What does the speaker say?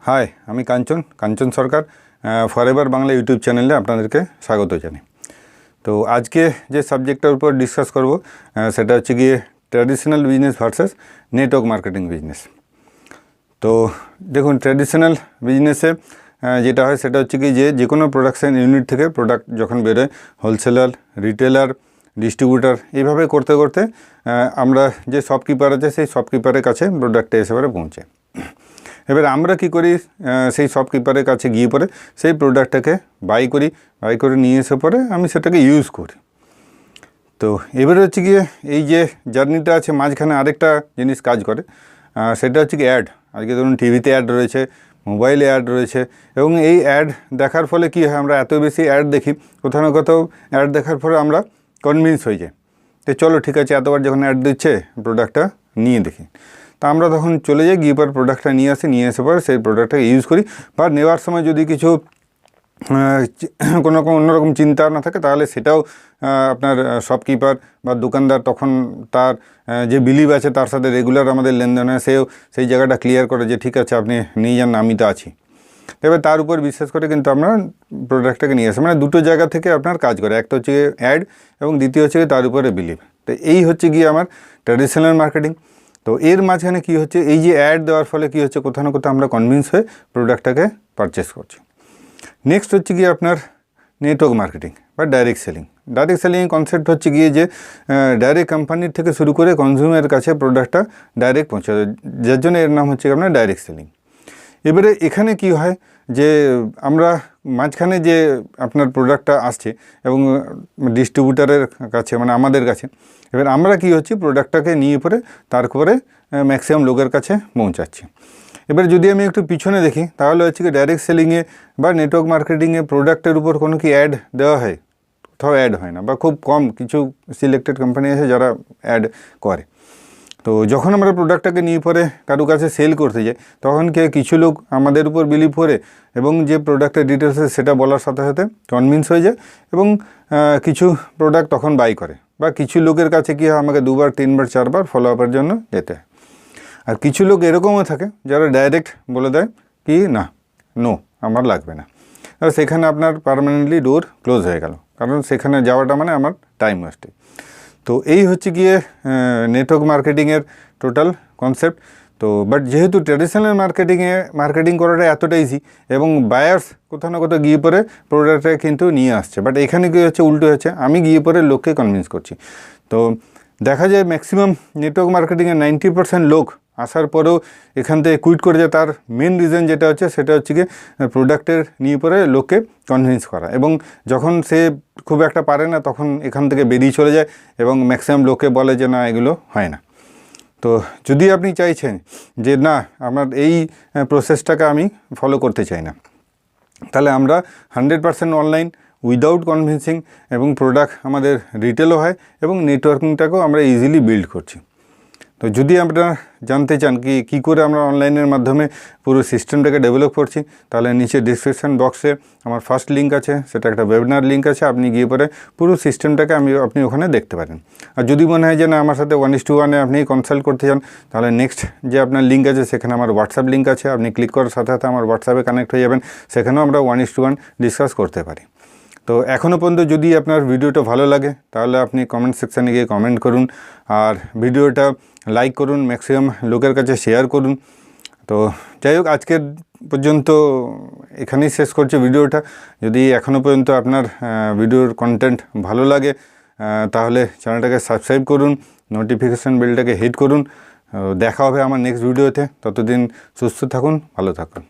High, আমি কাঞ্চন সরকার forever Bangla YouTube চ্যানেলে আপনাদেরকে স্বাগত জানাই। তো আজকে যে সাবজেক্টটার উপর ডিসকাস করব সেটা হচ্ছে গিয়ে traditional business versus network marketing business. তো দেখুন, ট্র্যাডিশনাল বিজনেসে যেটা হয় সেটা হচ্ছে কি যে কোনো প্রোডাকশান ইউনিট থেকে প্রোডাক্ট যখন বেরোয় হোলসেলার, রিটেলার, ডিস্ট্রিবিউটার এইভাবে করতে করতে আমরা যে শপকিপার আছে সেই শপকিপারের কাছে প্রোডাক্টটা এসে পৌঁছে। এবার আমরা কি করি, সেই শপকিপারের কাছে গিয়ে পরে সেই প্রোডাক্টটাকে বাই করে নিয়ে এসে পরে আমি সেটাকে ইউজ করি। তো এবারে হচ্ছে গিয়ে এই যে জার্নিটা আছে মাঝখানে আরেকটা জিনিস কাজ করে, সেটা হচ্ছে কি অ্যাড। আজকে ধরুন টিভিতে অ্যাড রয়েছে, মোবাইলে অ্যাড রয়েছে, এবং এই অ্যাড দেখার ফলে কী হয়, আমরা এত বেশি অ্যাড দেখি, কোথাও না কোথাও অ্যাড দেখার পরে আমরা কনভিন্স হয়ে যাই তো চলো ঠিক আছে, এতবার যখন অ্যাড দিচ্ছে প্রোডাক্টটা নিয়ে দেখি। তা আমরা তখন চলে যাই, গিয়ে পর প্রোডাক্টটা নিয়ে এসে পরে সেই প্রোডাক্টটাকে ইউজ করি। বা নেওয়ার সময় যদি কিছু কোনো রকম অন্যরকম চিন্তা না থাকে তাহলে সেটাও আপনার শপকিপার বা দোকানদার তখন তার যে বিলিভ আছে তার সাথে রেগুলার আমাদের লেনদেন হয়, সেও সেই জায়গাটা ক্লিয়ার করে যে ঠিক আছে আপনি নিয়ে যান, আমি তো আছি। এবার তার উপর বিশ্বাস করে কিন্তু আমরা প্রোডাক্টটাকে নিয়ে আসি। মানে দুটো জায়গা থেকে আপনার কাজ করে, একটা হচ্ছে অ্যাড এবং দ্বিতীয় হচ্ছে তার উপরে বিলিভ। তো এই হচ্ছে গিয়ে আমার ট্র্যাডিশনাল মার্কেটিং। তো এর মাঝখানে কী হচ্ছে, এই যে অ্যাড দেওয়ার ফলে কী হচ্ছে, কোথাও না কোথাও আমরা কনভিন্স হয়ে প্রোডাক্টটাকে পারচেস করছি। নেক্সট হচ্ছে গিয়ে আপনার নেটওয়ার্ক মার্কেটিং বা ডাইরেক্ট সেলিং। ডাইরেক্ট সেলিংয়ের কনসেপ্ট হচ্ছে গিয়ে যে ডাইরেক্ট কোম্পানির থেকে শুরু করে কনজিউমারের কাছে প্রোডাক্টটা ডাইরেক্ট পৌঁছে দেয়, যার জন্য এর নাম হচ্ছে আপনার ডাইরেক্ট সেলিং। এবারে এখানে কি হয় যে আমরা মাঝখানে যে আপনার প্রোডাক্টটা আসছে এবং ডিস্ট্রিবিউটারের কাছে মানে আমাদের কাছে, এবার আমরা কি হচ্ছে প্রোডাক্টটাকে নিয়ে পরে তারপরে ম্যাক্সিমাম লোকের কাছে পৌঁছাচ্ছি। এবার যদি আমি একটু পিছনে দেখি তাহলে হচ্ছে কি ডাইরেক্ট সেলিংয়ে বা নেটওয়ার্ক মার্কেটিংয়ে প্রোডাক্টের উপর কোনো কি অ্যাড দেওয়া হয়? কোথাও অ্যাড হয় না, বা খুব কম কিছু সিলেক্টেড কোম্পানি আছে যারা অ্যাড করে। তো যখন আমরা প্রোডাক্টটাকে নিয়ে পরে কারো কাছে সেল করতে যাই তখন কিছু লোক আমাদের উপর বিলিভ করে এবং যে প্রোডাক্টের ডিটেলস আছে সেটা বলার সাথে সাথে কনভিন্স হয়ে যায় এবং কিছু প্রোডাক্ট তখন বাই করে। বা কিছু লোকের কাছে কি হয়, আমাকে 2বার 3বার 4বার ফলো আপের জন্য যেতে হয়। আর কিছু লোক এরকমও থাকে যারা ডাইরেক্ট বলে দেয় কি না, নো আমার লাগবে না। আর সেখানে আপনার পার্মানেন্টলি ডোর ক্লোজ হয়ে গেল, কারণ সেখানে যাওয়াটা মানে আমার টাইম ওয়েস্টে। তো এই হচ্ছে গিয়ে নেটওয়ার্ক মার্কেটিংয়ের টোটাল কনসেপ্ট। তো বাট যেহেতু ট্র্যাডিশনাল মার্কেটিং করাটা এতটা ইজি এবং বায়ার্স কোথাও না কোথাও গিয়ে পরে প্রোডাক্টটা কিন্তু নিয়ে আসছে, বাট এখানে কী হচ্ছে, উল্টো হচ্ছে, আমি গিয়ে পরে লোককে কনভিন্স করছি। তো দেখা যায় ম্যাক্সিমাম নেটওয়ার্ক মার্কেটিংয়ে 90% লোক আসার পরেও এখান থেকে কুইট করে যায়। তার মেন রিজন যেটা হচ্ছে সেটা হচ্ছে কি প্রোডাক্টের নিয়ে পরে লোককে কনভিন্স করা, এবং যখন সে খুব একটা পারে না তখন এখান থেকে বেরিয়ে চলে যায় এবং ম্যাক্সিমাম লোকে বলে যে না এগুলো হয় না। তো যদি আপনি চাইছেন যে না আমার এই প্রসেসটাকে আমি ফলো করতে চাই না, তাহলে আমরা 100% অনলাইন উইদাউট কনভিন্সিং এবং প্রোডাক্ট আমাদের রিটেলও হয় এবং নেটওয়ার্কিংটাকেও আমরা ইজিলি বিল্ড করছি। তো যদি আপনারা জানতে চান কী করে আমরা অনলাইনের মাধ্যমে পুরো সিস্টেমটাকে ডেভেলপ করছি, তাহলে নিচে ডিসক্রিপশান বক্সে আমার ফার্স্ট লিঙ্ক আছে, সেটা একটা ওয়েবিনার লিঙ্ক আছে, আপনি গিয়ে পরে পুরো সিস্টেমটাকে আপনি ওখানে দেখতে পারেন। আর যদি মনে হয় যে না আমার সাথে 1:1 আপনি কনসাল্ট করতে চান, তাহলে নেক্সট যে আপনার লিঙ্ক আছে সেখানে আমার হোয়াটসঅ্যাপ লিঙ্ক আছে, আপনি ক্লিক করার সাথে সাথে আমার হোয়াটসঅ্যাপে কানেক্ট হয়ে যাবেন, সেখানেও আমরা 1:1 ডিসকাস করতে পারি। তো এখনও পর্যন্ত যদি আপনার ভিডিওটা ভালো লাগে তাহলে আপনি কমেন্ট সেকশানে গিয়ে কমেন্ট করুন, আর ভিডিওটা লাইক করুন, ম্যাক্সিমাম লোকের কাছে শেয়ার করুন। তো যাই হোক, আজকের পর্যন্ত এখানেই শেষ করছি ভিডিওটা। যদি এখনও পর্যন্ত আপনার ভিডিওর কন্টেন্ট ভালো লাগে তাহলে চ্যানেলটাকে সাবস্ক্রাইব করুন, নোটিফিকেশান বেলটাকে হিট করুন। দেখা হবে আমার নেক্সট ভিডিওতে। ততদিন সুস্থ থাকুন, ভালো থাকুন।